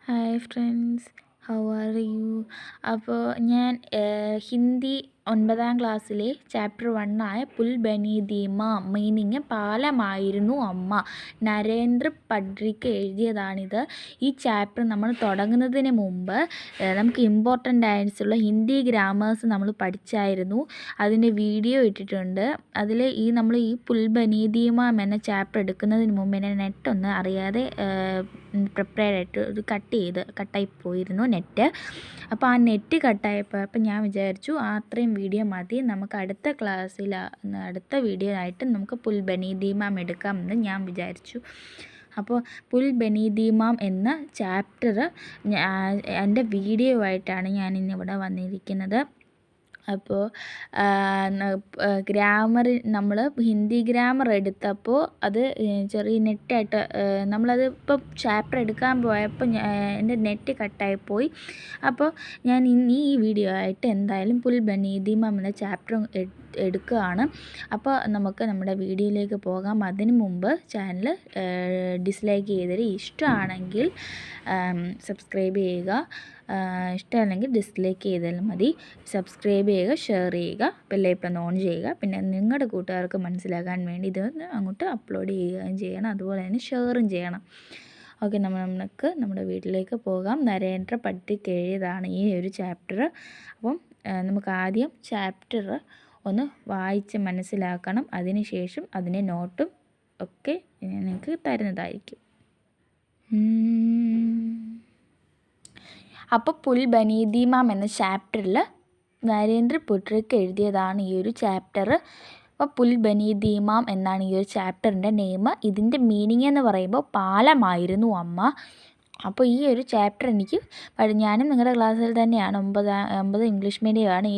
Hi friends, how are you? അപ്പോൾ ഞാൻ ഹിന്ദി 9ാം ക്ലാസ്സിലെ ചാപ്റ്റർ 1 ആയ പുൽ ബനി ദീമ മീനിങ് പാലമായിരുന്നു അമ്മ, നരേന്ദ്ര പട്രിക്ക് എഴുതിയതാണിത്. ഈ ചാപ്റ്റർ നമ്മൾ തുടങ്ങുന്നതിന് മുമ്പ് നമുക്ക് ഇമ്പോർട്ടൻ്റ് ആയിട്ടുള്ള ഹിന്ദി ഗ്രാമേഴ്സ് നമ്മൾ പഠിച്ചായിരുന്നു. അതിൻ്റെ വീഡിയോ ഇട്ടിട്ടുണ്ട്. അതിൽ നമ്മൾ ഈ പുൽ ബനി ദീമ എന്ന ചാപ്റ്റർ എടുക്കുന്നതിന് മുമ്പ് എൻ്റെ നെറ്റൊന്ന് അറിയാതെ പ്രിപ്പയർഡ് ആയിട്ട് ഒരു കട്ടായി പോയിരുന്നു നെറ്റ്. അപ്പോൾ ആ നെറ്റ് കട്ടായപ്പോൾ ഞാൻ വിചാരിച്ചു അത്രയും വീഡിയോ മതി, നമുക്ക് അടുത്ത വീഡിയോ ആയിട്ട് നമുക്ക് പുൽ ബനി ദീമാം എടുക്കാമെന്ന് ഞാൻ വിചാരിച്ചു. അപ്പോൾ പുൽ ബനി ദീമാം എന്ന ചാപ്റ്റർ എൻ്റെ വീഡിയോ ആയിട്ടാണ് ഞാൻ ഇന്നിവിടെ വന്നിരിക്കുന്നത്. അപ്പോൾ ഗ്രാമർ നമ്മൾ ഹിന്ദി ഗ്രാമർ എടുത്തപ്പോൾ അത് ചെറിയ നെറ്റായിട്ട് നമ്മളത് ഇപ്പോൾ ചാപ്റ്റർ എടുക്കാൻ പോയപ്പോൾ എൻ്റെ നെറ്റ് കട്ടായിപ്പോയി. അപ്പോൾ ഞാൻ ഇനി ഈ വീഡിയോ ആയിട്ട് എന്തായാലും പുൽ ബനി ദീമാം എന്ന ചാപ്റ്റർ എടുക്കുകയാണ്. അപ്പോൾ നമുക്ക് നമ്മുടെ വീഡിയോയിലേക്ക് പോകാം. അതിനു മുമ്പ് ചാനൽ ഡിസ്ലൈക്ക് ചെയ്തിട്ട് ഇഷ്ടമാണെങ്കിൽ സബ്സ്ക്രൈബ് ചെയ്യുക, ഇഷ്ടമല്ലെങ്കിൽ ഡിസ്ലൈക്ക് ചെയ്താലും മതി. സബ്സ്ക്രൈബ് ചെയ്യുക, ഷെയർ ചെയ്യുക, ബെല്ലൈക്കൺ ഓൺ ചെയ്യുക. പിന്നെ നിങ്ങളുടെ കൂട്ടുകാർക്ക് മനസ്സിലാക്കാൻ വേണ്ടി ഇതൊന്ന് അങ്ങോട്ട് അപ്ലോഡ് ചെയ്യുകയും ചെയ്യണം, അതുപോലെ തന്നെ ഷെയറും ചെയ്യണം. ഓക്കെ, നമുക്ക് നമ്മുടെ വീട്ടിലേക്ക് പോകാം. നരേന്ദ്ര പട്രിക്ക് എഴുതിയതാണ് ഈ ഒരു ചാപ്റ്റർ. അപ്പം നമുക്ക് ആദ്യം ചാപ്റ്റർ ഒന്ന് വായിച്ച് മനസ്സിലാക്കണം. അതിനുശേഷം അതിൻ്റെ നോട്ടും ഒക്കെ നിങ്ങൾക്ക് തരുന്നതായിരിക്കും. അപ്പോൾ പുൽ ബനി ദീമാം എന്ന ചാപ്റ്ററിൽ നരേന്ദ്ര പട്രിക്ക് എഴുതിയതാണ് ഈ ഒരു ചാപ്റ്റർ. അപ്പോൾ പുൽ ബനി ദീമാം എന്നാണ് ഈ ഒരു ചാപ്റ്ററിൻ്റെ നെയിം. ഇതിൻ്റെ മീനിങ് എന്ന് പറയുമ്പോൾ പാലമായിരുന്നു അമ്മ. അപ്പോൾ ഈ ഒരു ചാപ്റ്റർ ഞാനും നിങ്ങളുടെ ക്ലാസ്സിൽ തന്നെയാണ്, 9 ഇംഗ്ലീഷ് മീഡിയമാണ്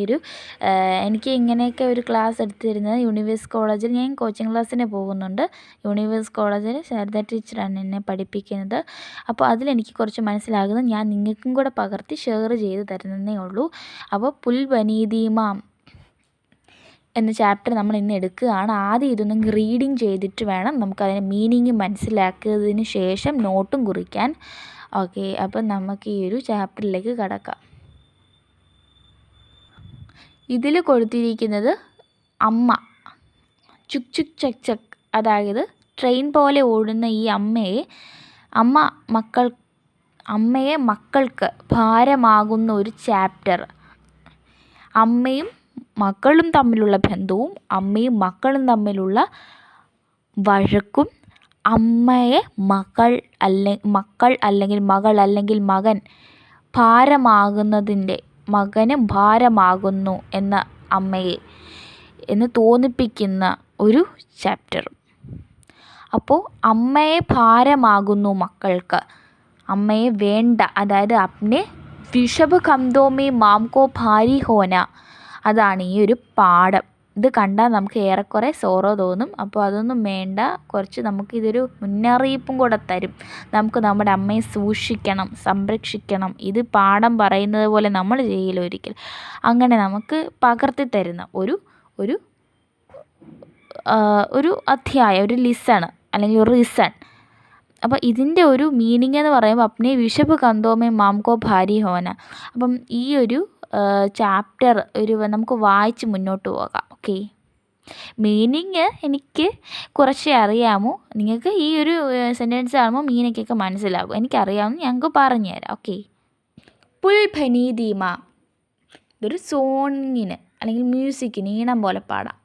എനിക്ക് ഇങ്ങനെയൊക്കെ ഒരു ക്ലാസ് എടുത്തിരുന്നത് യൂണിവേഴ്സ് കോളേജിൽ. ഞാൻ കോച്ചിങ് ക്ലാസ്സിന് പോകുന്നുണ്ട്. യൂണിവേഴ്സ് കോളേജിൽ ശാരദ ടീച്ചറാണ് എന്നെ പഠിപ്പിക്കുന്നത്. അപ്പോൾ അതിലെനിക്ക് കുറച്ച് മനസ്സിലാകുന്നത് ഞാൻ നിങ്ങൾക്കും കൂടെ പകർത്തി ഷെയർ ചെയ്ത് തരുന്നതേ ഉള്ളൂ. അപ്പോൾ പുൽ ബനി ദീമാം എന്ന ചാപ്റ്റർ നമ്മൾ ഇന്ന് എടുക്കുകയാണ്. ആദ്യം ഇതൊന്നും റീഡിങ് ചെയ്തിട്ട് വേണം നമുക്കതിൻ്റെ മീനിങ് മനസ്സിലാക്കിയതിന് ശേഷം നോട്ടും കുറിക്കാൻ. ഓക്കെ, അപ്പം നമുക്ക് ഈ ഒരു ചാപ്റ്ററിലേക്ക് കടക്കാം. ഇതിൽ കൊടുത്തിരിക്കുന്നത് അമ്മ, ചുക് ചുക് ചക് ചക്, അതായത് ട്രെയിൻ പോലെ ഓടുന്ന ഈ അമ്മയെ മക്കൾക്ക് ഭാരമാകുന്ന ഒരു ചാപ്റ്റർ. അമ്മയും മക്കളും തമ്മിലുള്ള ബന്ധവും അമ്മയും മക്കളും തമ്മിലുള്ള വഴക്കും, അമ്മയെ മക്കൾ അല്ലെങ്കിൽ മകൾ അല്ലെങ്കിൽ മകൻ ഭാരമാകുന്നതിൻ്റെ, മകനും ഭാരമാകുന്നു എന്ന അമ്മയെ എന്ന് തോന്നിപ്പിക്കുന്ന ഒരു ചാപ്റ്റർ. അപ്പോൾ അമ്മയെ ഭാരമാകുന്നു മക്കൾക്ക്, അമ്മയെ വേണ്ട, അതായത് അപ്നെ വിഷഭ് കംദോമേ മാംകോ ഭാരി ഹോന, അതാണ് ഈ ഒരു പാഠം. ഇത് കണ്ടാൽ നമുക്ക് ഏറെക്കുറെ സോറോ തോന്നും. അപ്പോൾ അതൊന്നും വേണ്ട, കുറച്ച് നമുക്കിതൊരു മുന്നറിയിപ്പും കൂടെ തരും. നമുക്ക് നമ്മുടെ അമ്മയെ സൂക്ഷിക്കണം, സംരക്ഷിക്കണം. ഇത് പാഠം പറയുന്നത് പോലെ നമ്മൾ ചെയ്യില്ല ഒരിക്കൽ. അങ്ങനെ നമുക്ക് പകർത്തി തരുന്ന ഒരു അധ്യായം, ഒരു ലിസൺ അല്ലെങ്കിൽ ഒരു റിസൺ. അപ്പോൾ ഇതിൻ്റെ ഒരു മീനിങ് എന്ന് പറയുമ്പോൾ അപ്നെ വിഷഭ് കന്തോമേ മാംകോ ഭാരി ഹോന. അപ്പം ഈ ഒരു ചാപ്റ്റർ നമുക്ക് വായിച്ച് മുന്നോട്ട് പോകാം. ഓക്കെ, മീനിങ് എനിക്ക് കുറച്ചേ അറിയാമോ, നിങ്ങൾക്ക് ഈ ഒരു സെൻറ്റൻസ് ആകുമ്പോൾ മീനിങ്ങൊക്കെ മനസ്സിലാകും. എനിക്കറിയാമെന്ന് ഞങ്ങൾക്ക് പറഞ്ഞുതരാം. ഓക്കെ, പുൽ ബനി ദീമ, ഇതൊരു സോങ്ങിന് അല്ലെങ്കിൽ മ്യൂസിക്കിന് ഈണം പോലെ പാടാം.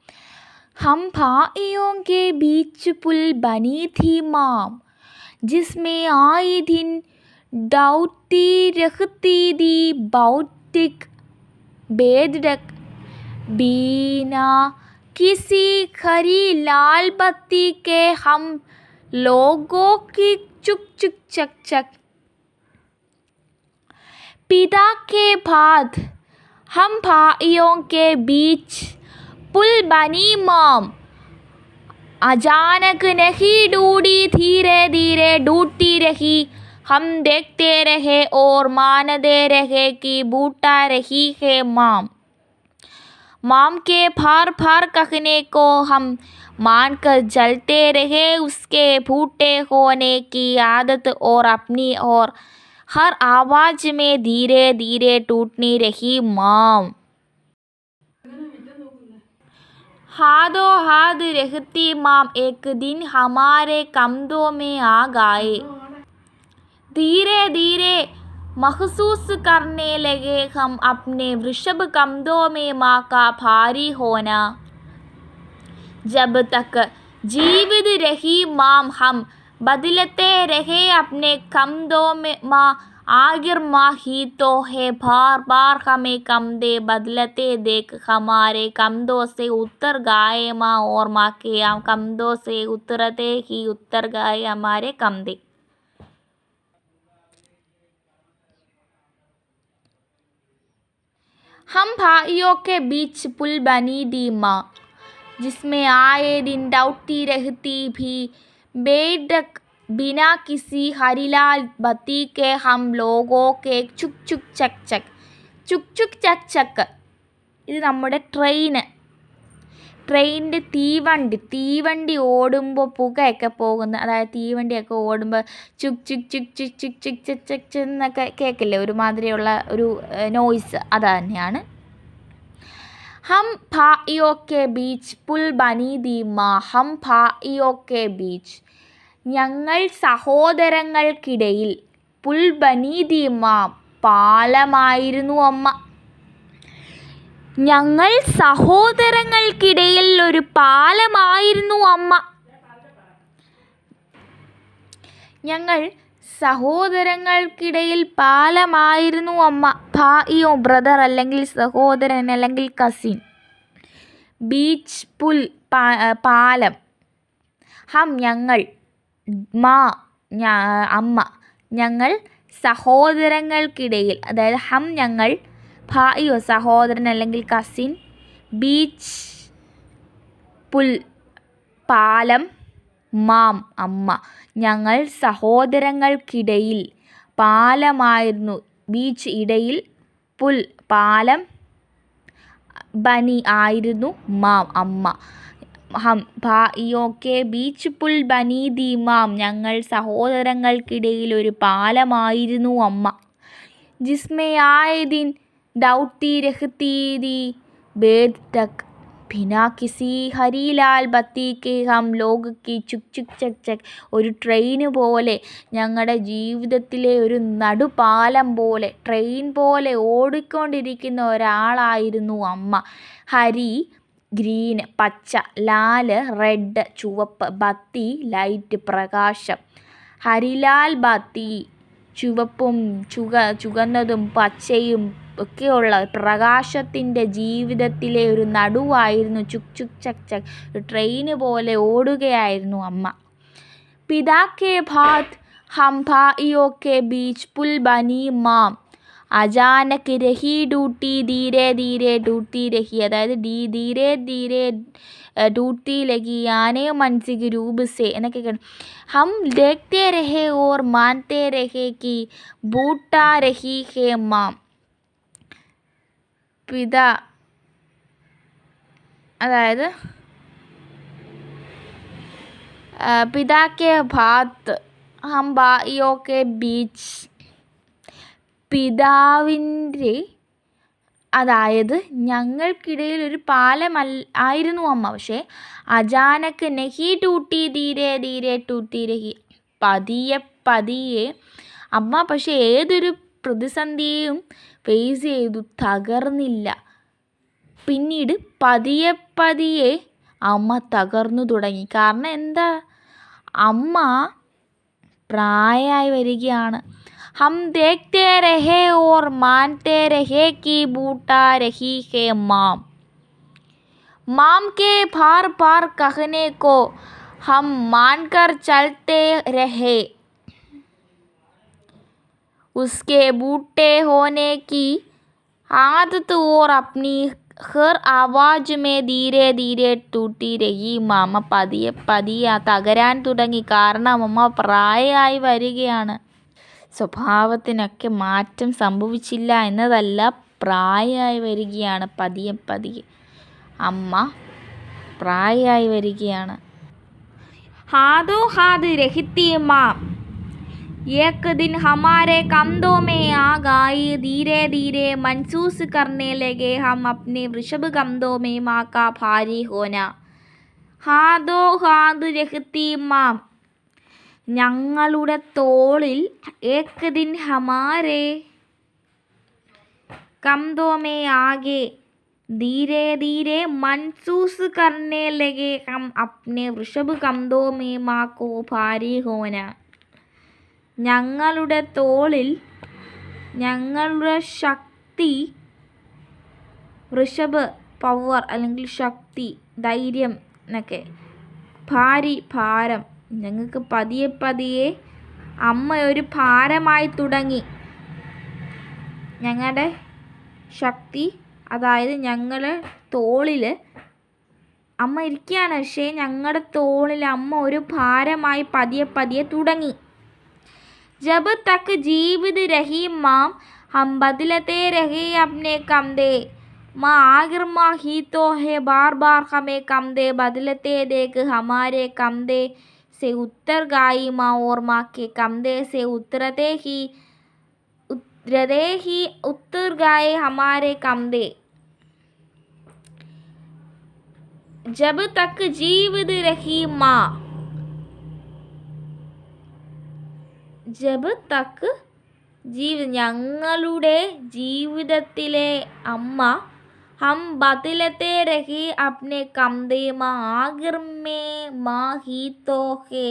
ഹം ഭായിയോं के बीच पुल बनी थी माम, जिसमें आए दिन दौड़ती रहती थी भौतिक बेधड़क, बिना किसी खरी लाल बत्ती के हम लोगों की चुक चुक चक चक. पिता के बाद हम भाइयों के बीच पुल बनी माम, अचानक नहीं डूडी, धीरे धीरे डूबती रही. हम देखते रहे और मानते रहे कि बूटा रही है माम. माम के बार बार कहने को हम मानकर चलते रहे. उसके बूटे होने की आदत और अपनी और हर आवाज में धीरे धीरे टूटने रही माम. हाथों हाथ रहती माम एक दिन हमारे कमरों में आ गए. धीरे धीरे महसूस करने लगे हम अपने वृषभ कंधों में माँ का भारी होना. जब तक जीवित रही माम हम बदलते रहे अपने कंधों में माँ. आखिर माँ ही तो है बार बार हमें कंधे बदलते देख हमारे कंधों से उतर गए माँ. और माँ के कंधों से उतरते ही उतर गए हमारे कंधे. हम भाइयों के बीच पुल बनी दी माँ, जिसमें आए दिन दौड़ती रहती भी बेधक बिना किसी हरिलाल बत्ती के हम लोगों के. चुक चुक चक चक ചുക് ചുക് ചക് ചക്. ഇത് നമ്മുടെ ട്രെയിനിൻ്റെ തീവണ്ടി ഓടുമ്പോൾ പുകയൊക്കെ പോകുന്ന, അതായത് തീവണ്ടിയൊക്കെ ഓടുമ്പോൾ ചുക് ചുക് ചുക് ചുക് ചുക് ചുക് ചക് ചക് എന്നൊക്കെ കേൾക്കില്ലേ, ഒരുമാതിരിയുള്ള ഒരു നോയ്സ്, അത് തന്നെയാണ്. ഹം ഭായിയോ കെ ബീച്ച് പുൽ ബനി ദി മാ. ഹം ഭായിയോ കെ ബീച്ച് ഞങ്ങൾ സഹോദരങ്ങൾക്കിടയിൽ, പുൽ ബനി ദി മാ പാലമായിരുന്നു അമ്മ. ഞങ്ങൾ സഹോദരങ്ങൾക്കിടയിൽ ഒരു പാലമായിരുന്നു അമ്മ. ഞങ്ങൾ സഹോദരങ്ങൾക്കിടയിൽ പാലമായിരുന്നു അമ്മ. ഭായിയോ ബ്രദർ അല്ലെങ്കിൽ സഹോദരൻ അല്ലെങ്കിൽ കസിൻ. ബീച്ച് പുൽ പാലം. ഹം ഞങ്ങൾ. മാ അമ്മ. ഞങ്ങൾ സഹോദരങ്ങൾക്കിടയിൽ, അതായത് ഹം ഞങ്ങൾ, ഭായിയോ സഹോദരൻ അല്ലെങ്കിൽ കസിൻ, ബീച്ച് പുൽ പാലം, മാം അമ്മ. ഞങ്ങൾ സഹോദരങ്ങൾക്കിടയിൽ പാലമായിരുന്നു, ബീച്ച് ഇടയിൽ, പുൽ പാലം, ബനി ആയിരുന്നു, മാം അമ്മ. ഹം ഭായിയോ കെ ബീച്ച് പുൽ ബനി ദി മാം ഞങ്ങൾ സഹോദരങ്ങൾക്കിടയിൽ ഒരു പാലമായിരുന്നു അമ്മ. ജിസ്മേ ആയേ ദിൻ ദൗड़ती रहती थी बेद तक बिना किसी हरीलाल बत्ती के हम लोग की. ചുക് ചുക് ചക് ചക്. ഒരു ട്രെയിൻ പോലെ, ഞങ്ങളുടെ ജീവിതത്തിലെ ഒരു നടുപാലം പോലെ, ട്രെയിൻ പോലെ ഓടിക്കൊണ്ടിരിക്കുന്ന ഒരാളായിരുന്നു അമ്മ. ഹരി ഗ്രീൻ പച്ച, ലാല് റെഡ് ചുവപ്പ്, ബത്തി ലൈറ്റ് പ്രകാശം. ഹരിലാൽ ബത്തി ചുവപ്പും ചുവന്നതും പച്ചയും ഒക്കെയുള്ള പ്രകാശത്തിൻ്റെ ജീവിതത്തിലെ ഒരു നടുവായിരുന്നു ചുക് ചുക് ചക് ചക്. ഒരു ട്രെയിന് പോലെ ഓടുകയായിരുന്നു അമ്മ. പിതാ കെ ബാദ് ഹം ഭായിയോ കെ ബീച്ച് പുൽ ബനി മാം. അചാനക് രഹി ഡൂട്ടി ധീരെ ധീരെ ഡൂട്ടി രഹി, അതായത് ധീരെ ധീരെ ഡൂട്ടി ലഗി ആനെ മാനസിക് രൂപ് സെ എന്നൊക്കെ. ഹം ദേഖ്തേ രഹേ ഓർ മാൻതേ രഹേ കി ബൂട്ടാ രഹി ഹേ മാം. പിതാ, അതായത് പിതാ കെ ബാദ് ഹം ഭായിയോ കെ ബീച്ച്, പിതാവിൻ്റെ, അതായത് ഞങ്ങൾക്കിടയിൽ ഒരു പാലം ആയിരുന്നു അമ്മ. പക്ഷേ അചാനക് നഹി ടൂട്ടി ധീരെ ധീരെ ടൂട്ടി രഹി, പതിയെ പതിയെ അമ്മ പക്ഷേ ഏതൊരു പ്രതിസന്ധിയെയും ഫേസ് ചെയ്തു, തകർന്നില്ല. പിന്നീട് പതിയെ പതിയെ അമ്മ തകർന്നു തുടങ്ങി. കാരണം എന്താ, അമ്മ പ്രായമായി വരികയാണ്. हम देखते रहे और मानते रहे कि बूटा रही है माम. माम के बार बार कहने को हम मानकर चलते रहे. उसके बूटे होने की आदत और अपनी हर आवाज में धीरे धीरे टूटी रही. മാമ പതിയെ പതിയെ തകരാൻ തുടങ്ങി. കാരണം അമ്മ പ്രായമായി വരികയാണ്. സ്വഭാവത്തിനൊക്കെ മാറ്റം സംഭവിച്ചില്ല എന്നതല്ല, പ്രായമായി വരികയാണ്. പതിയെ പതിയെ അമ്മ പ്രായമായി വരികയാണ്. ഹാഥോ ഹാഥ് രഹിത്തി മാം एक दिन हमारे कंधों में आ गई, धीरे धीरे महसूस करने लगे हम अपने वृषभ कंधों में माँ का भारी होना. ഹാദോ ഹാദ് രഹ്തി മാം, ഞങ്ങളുടെ തോളിൽ, ഏക് ദിൻ ഹമാരെ कंधों में आगे, धीरे धीरे महसूस करने लगे हम अपने वृषभ कंधों में माँ को भारी होना. ഞങ്ങളുടെ തോളിൽ, ഞങ്ങളുടെ ശക്തി, വൃഷഭ് പവർ അല്ലെങ്കിൽ ശക്തി, ധൈര്യം എന്നൊക്കെ, ഭാരി ഭാരം, ഞങ്ങൾക്ക് പതിയെ പതിയെ അമ്മ ഒരു ഭാരമായി തുടങ്ങി. ഞങ്ങളുടെ ശക്തി, അതായത് ഞങ്ങളുടെ തോളിൽ അമ്മ ഇരിക്കുകയാണ്, പക്ഷേ ഞങ്ങളുടെ തോളിൽ അമ്മ ഒരു ഭാരമായി പതിയെ പതിയെ തുടങ്ങി. जब तक जीवित रही माँ हम बदलते रहे अपने कंधे, माँ आखिर माँ ही तो है, बार बार हमें कंधे बदलते देख हमारे कंधे से उतर गई माँ, और माँ के कंधे से उतरते ही उतर गए हमारे कंधे. जब तक जीवित रही माँ, ജബ് തക്ക് ഞങ്ങളുടെ ജീവിതത്തിലെ അമ്മ, ഹം ബദലത്തെ രഹി അപ്നെ കംദേ മാ, ആഖിർ മേ മാ ഹി തോ ഹേ,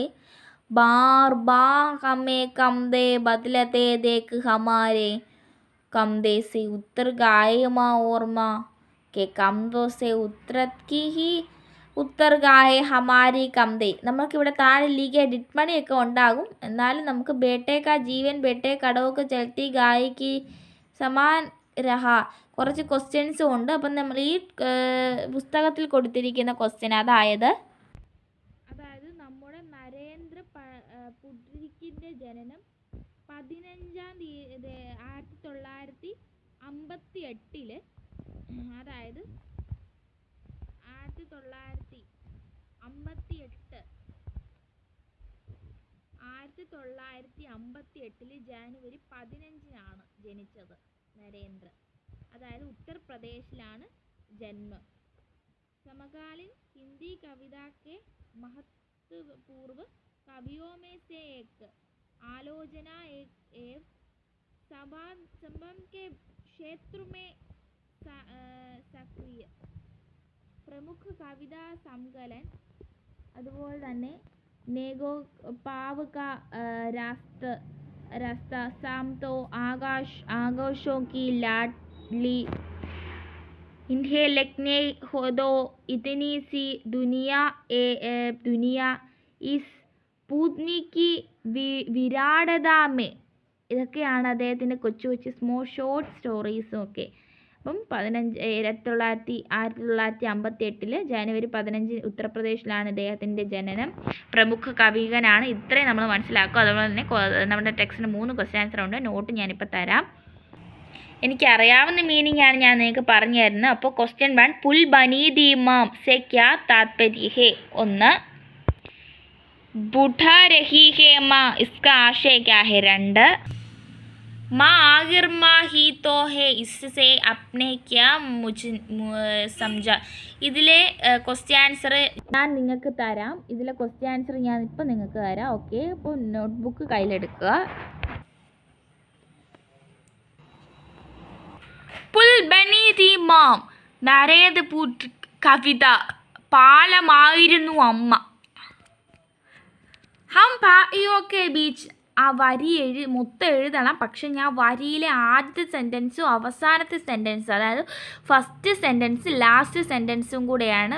ബാർ ബാർ ഹമേ കംദേ ബദലത്തെ ദേഖ് ഹമാരെ കംദേ സെ ഉത്തർ ഗായേ മാ, ഓർ മാ കെ കംദോ സെ ഉത്തരത് ഹി ഉത്തർ ഗായേ ഹമാരി കംദേ. നമുക്കിവിടെ താഴെ ലീഗ ഡിറ്റ്മണിയൊക്കെ ഉണ്ടാകും, എന്നാലും നമുക്ക് ബേട്ടെ കാ ജീവൻ ബേട്ടെ കടവൊക്കെ ചലത്തി ഗായക്ക് സമാൻ രഹ കുറച്ച് ക്വസ്റ്റ്യൻസും ഉണ്ട്. അപ്പം നമ്മൾ ഈ പുസ്തകത്തിൽ കൊടുത്തിരിക്കുന്ന ക്വസ്റ്റ്യൻ, അതായത് നമ്മുടെ നരേന്ദ്ര പുട്രിക്കിൻ്റെ ജനനം 15-ാം തീയതി 1958, അതായത് 1958 ജാനുവരി 15-നാണ് ജനിച്ചത് നരേന്ദ്ര. അതായത് ഉത്തർപ്രദേശിലാണ് ജന്മം. സമകാलीन हिंदी कविता के महत्वपूर्ण कवियों में से एक, आलोचना एक संबंध के क्षेत्र में सक्रिय പ്രമുഖ കവിതാ സങ്കലൻ, അതുപോലെ തന്നെ നേഗോ പാവ് കാ രാസ്ത സാംതോ ആകാശോं की लाडली, इन्हें लिखने हो दो इतनी सी दुनिया इस पूतनी की विराटता में. ഇതൊക്കെയാണ് അദ്ദേഹത്തിൻ്റെ കൊച്ചു കൊച്ചു സ്മോൾ ഷോർട്ട് സ്റ്റോറീസും ഒക്കെ. അപ്പം 1958 ജനുവരി 15 ഉത്തർപ്രദേശിലാണ് ഇദ്ദേഹത്തിൻ്റെ ജനനം. പ്രമുഖ കവികനാണ്. ഇത്രയും നമ്മൾ മനസ്സിലാക്കും. അതുപോലെ തന്നെ നമ്മുടെ ടെക്സ്റ്റിന് 3 ക്വസ്റ്റ്യൻ ആൻസർ ഉണ്ട്. നോട്ട് ഞാനിപ്പോൾ തരാം. എനിക്കറിയാവുന്ന മീനിങ് ആണ് ഞാൻ നിങ്ങൾക്ക് പറഞ്ഞു തരുന്നത്. അപ്പോൾ ക്വസ്റ്റ്യൻ 1, പുൽ ബനി ദി മാം സെ ക്യാ താത്പര്യ ഹേ. 1, ബുഢാ രഹി ഹേ മാ ഇസ്കാ ആശയ ക്യാ ഹേ. 2, माँ आखिर माँ ही तो है, इससे अपने क्या मुझे समझा. ഇതിലെ ക്വസ്റ്റ്യൻ ആൻസർ ഞാൻ നിങ്ങൾക്ക് തരാം. ഇതിലെ ക്വസ്റ്റ്യൻ ആൻസർ ഞാൻ ഇപ്പം നിങ്ങൾക്ക് തരാം. ഓക്കെ, അപ്പോൾ നോട്ട്ബുക്ക് കയ്യിലെടുക്കുക. പുൽ ബനി ദി മാം, നരേന്ദ്രപൂർ കവിത, പാലമായിരുന്നു അമ്മ. ഹം ഭായിയോ കെ ബീച്ച്, ആ വരി മൊത്തം എഴുതണം, പക്ഷെ ഞാൻ വരിയിലെ ആദ്യത്തെ സെൻറ്റൻസും അവസാനത്തെ സെൻറ്റൻസും, അതായത് ഫസ്റ്റ് സെൻറ്റൻസ് ലാസ്റ്റ് സെൻറ്റൻസും കൂടെയാണ്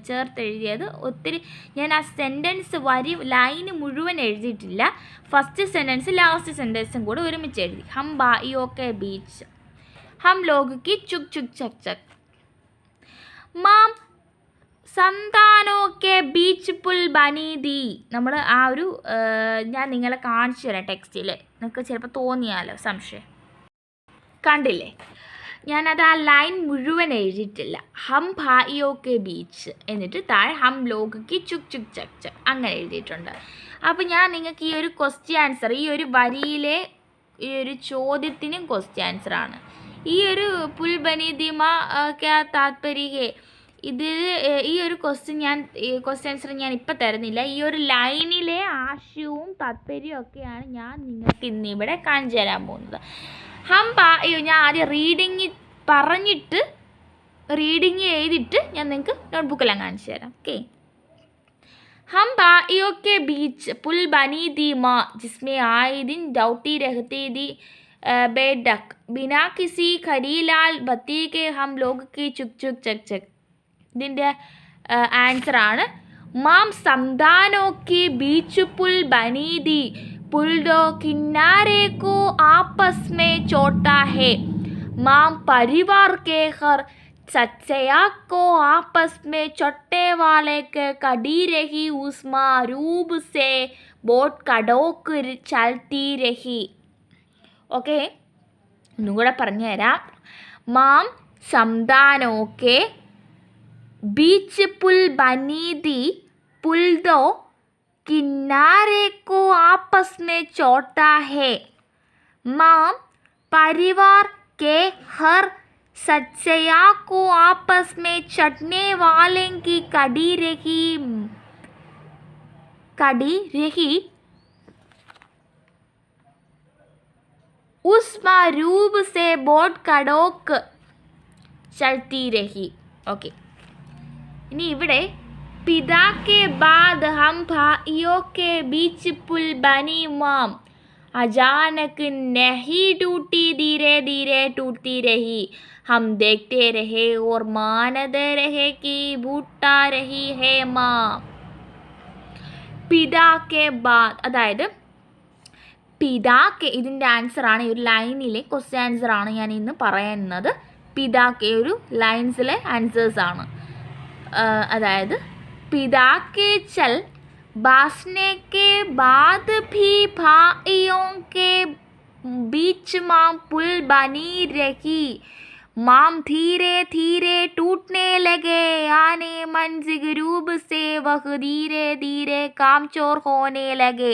ചേർത്ത് എഴുതിയത്. ഒത്തിരി ഞാൻ ആ സെൻറ്റൻസ് വരി ലൈന് മുഴുവൻ എഴുതിയിട്ടില്ല. ഫസ്റ്റ് സെൻറ്റൻസ് ലാസ്റ്റ് സെൻറ്റൻസും കൂടെ ഒരുമിച്ച് എഴുതി. ഹം ഭായിയോ കെ ബീച്ച്, ഹം ലോഗ് കി ചുക് ചുക് ചക് ചക്, മാം സന്താനോ കെ ബീച്ച് പുൽ ബനി ദി. നമ്മൾ ആ ഒരു ഞാൻ നിങ്ങളെ കാണിച്ചു തരാം ടെക്സ്റ്റിൽ. നിങ്ങൾക്ക് ചിലപ്പോൾ തോന്നിയാലോ സംശയം. കണ്ടില്ലേ, ഞാനത് ആ ലൈൻ മുഴുവൻ എഴുതിയിട്ടില്ല. ഹം ഭായിയോ കെ ബീച്ച് എന്നിട്ട് താഴെ ഹം ലോഗ് കി ചുക് ചുക് ചക് ചക് അങ്ങനെ എഴുതിയിട്ടുണ്ട്. അപ്പോൾ ഞാൻ നിങ്ങൾക്ക് ഈ ഒരു ക്വസ്റ്റ്യൻ ആൻസർ, ഈ ഒരു വരിയിലെ ഈ ഒരു ചോദ്യത്തിനും ക്വസ്റ്റ്യൻ ആൻസറാണ്. ഈ ഒരു പുൽ ബനി ദിമ ക്യാ താത്പര്യ ഈ ഒരു ക്വസ്റ്റ്യൻ ആൻസർ ഞാൻ ഇപ്പം തരുന്നില്ല. ഈ ഒരു ലൈനിലെ ആശയവും താത്പര്യവും ഒക്കെയാണ് ഞാൻ നിങ്ങൾക്ക് ഇന്നിവിടെ കാണിച്ചു തരാൻ പോകുന്നത്. ഞാൻ ആദ്യം റീഡിങ് എഴുതിയിട്ട് ഞാൻ നിങ്ങൾക്ക് നോട്ട്ബുക്കെല്ലാം കാണിച്ചു തരാം. ഓക്കെ. हम भाइयों के बीच पुल बनी थी माँ, जिसमें आए दिन डौटी रहती थी बेडक, बिना किसी खरीलाल बत्ती के हम लोग की चुक चुक चक चक. ഇതിൻ്റെ ആൻസറാണ് മാം സംതാനോ കി ബീച്ച് പുൽ ബനി दी पुल दो किनारे को आपस में छोटा है. माम परिवार के हर सच्चया को आपस में छोटे वाले के कड़ी रही, उसमा रूप से बोट कड़ोक चलती रही. ഓക്കെ, ഒന്നും കൂടെ പറഞ്ഞു തരാം. മാം സംതാനോ കെ बीच पुल बनी थी, पुल दो किनारे को आपस में छोटा है. माँ परिवार के हर सच्चया को आपस में चटने वाले की कड़ी रही उस रूप से बोट कड़ोक चलती रही. ഓക്കെ, ഇനി ഇവിടെ पिता के बाद हम भाइयों के बीच पुल बनी माम, अचानक नहीं टूटी, धीरे धीरे टूटती रही. हम देखते रहे और मानते रहे कि भूटा रही है माँ. पिता के बाद, അതായത് പിതാക്കെ ഇതിൻ്റെ ആൻസറാണ്. ഈ ഒരു ലൈനിലെ ക്വസ്റ്റ്യൻ ആൻസറാണ് ഞാൻ ഇന്ന് പറയുന്നത്. പിതാക്കെ ഒരു ലൈൻസിലെ ആൻസേഴ്സാണ്. അതായത് पिता के चल बासने के बाद भी भाइयों के बीच माँ पुल बनी रही. माम धीरे धीरे टूटने लगे, आने मंजिल रूप से वह धीरे धीरे कामचोर होने लगे.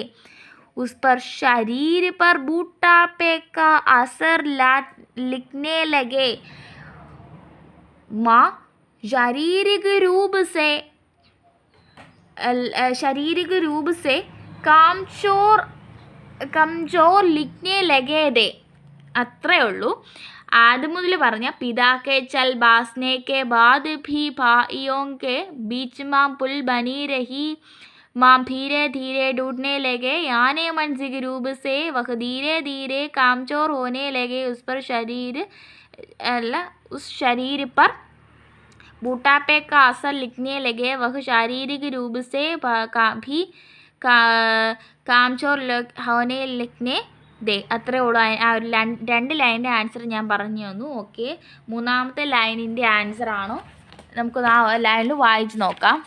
उस पर शरीर पर बूढ़ापे का असर लिखने लगे. माँ शारीरिक रूप से कमजोर लिखने लगे थे. അത്രേ ഉള്ളൂ. ആദ്യം മുതൽ പറഞ്ഞ പിതാക്കെ ചൽ ബാസ്നെ കെ ബാദ് ഭി ഭായിയോं के बीच माँ पुल बनी रही. माँ धीरे धीरे टूटने लगे, आने मंजिल रूप से वह धीरे धीरे कामचोर होने लगे. उस शरीर पर बूढ़ापे का असर लिखने लगे. वह शारीरिक रूप से भी कामचोर होने लिखने ദേ അത്രേ ഉള്ളൂ. ആ ഒരു രണ്ട് ലൈനിൻ്റെ ആൻസർ ഞാൻ പറഞ്ഞു തന്നു. ഓക്കെ, മൂന്നാമത്തെ ലൈനിൻ്റെ ആൻസറാണോ നമുക്കൊന്ന് ആ ലൈനിൽ വായിച്ച് നോക്കാം.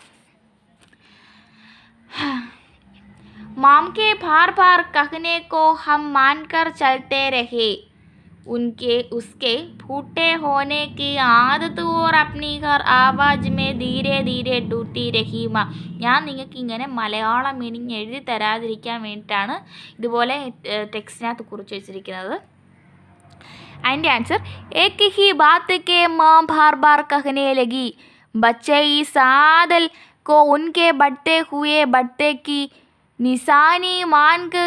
माम के बार बार कहने को हम मानकर चलते रहे. उसके फूटे होने की आदत और अपनी हर आवाज़ में धीरे धीरे टूटी रही माँ. ഞാൻ നിങ്ങൾക്ക് ഇങ്ങനെ മലയാളം മീനിങ് എഴുതി തരാതിരിക്കാൻ വേണ്ടിയിട്ടാണ് ഇതുപോലെ ടെക്സ്റ്റിനകത്ത് കുറിച്ച് വെച്ചിരിക്കുന്നത്. അതിൻ്റെ ആൻസർ एक ही बात के माँ बार बार कहने लगी. बच्चे इस आदल को उनके बढ़ते हुए बढ़ते की निशानी मानकर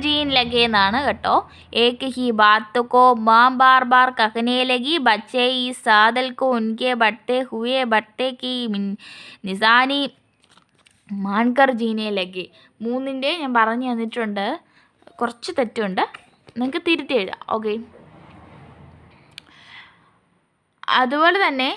जीन लगे എന്നാണ് കേട്ടോ. एक ही बात को माँ बार बार कहने लगी. बच्चे इस सादल को उनके बढ़ते हुए बढ़ते की निशानी मानकर जीने लगे. മൂന്നിൻ്റെ ഞാൻ പറഞ്ഞു തന്നിട്ടുണ്ട്, കുറച്ച് തെറ്റുണ്ട്, നിങ്ങൾക്ക് തിരുത്തി എഴുതാം. ഓക്കെ, അതുപോലെ തന്നെ